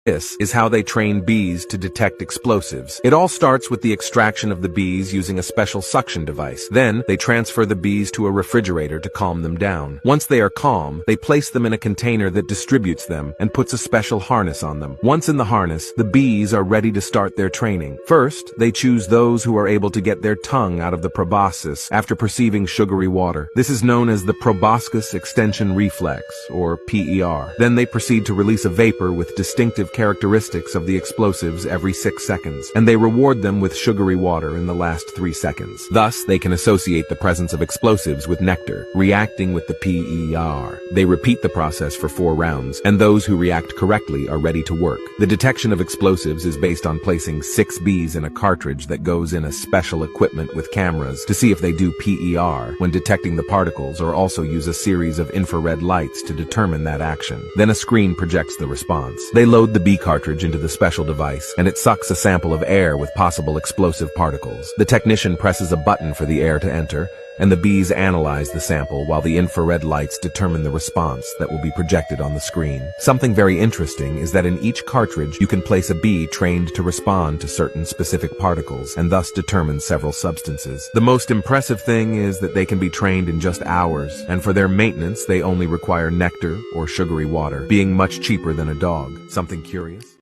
This is how they train bees to detect explosives. It all starts with the extraction of the bees using a special suction device. Then, they transfer the bees to a refrigerator to calm them down. Once they are calm, they place them in a container that distributes them and puts a special harness on them. Once in the harness, the bees are ready to start their training. First, they choose those who are able to get their tongue out of the proboscis after perceiving sugary water. This is known as the proboscis extension reflex, or PER. Then they proceed to release a vapor with distinctive characteristics of the explosives every 6 seconds, and they reward them with sugary water in the last 3 seconds. Thus, they can associate the presence of explosives with nectar, reacting with the PER. They repeat the process for 4 rounds, and those who react correctly are ready to work. The detection of explosives is based on placing 6 bees in a cartridge that goes in a special equipment with cameras to see if they do PER when detecting the particles, or also use a series of infrared lights to determine that action. Then a screen projects the response. They load the bee cartridge into the special device, and it sucks a sample of air with possible explosive particles. The technician presses a button for the air to enter, and the bees analyze the sample while the infrared lights determine the response that will be projected on the screen. Something very interesting is that in each cartridge you can place a bee trained to respond to certain specific particles and thus determine several substances. The most impressive thing is that they can be trained in just hours, and for their maintenance they only require nectar or sugary water, being much cheaper than a dog. Something curious?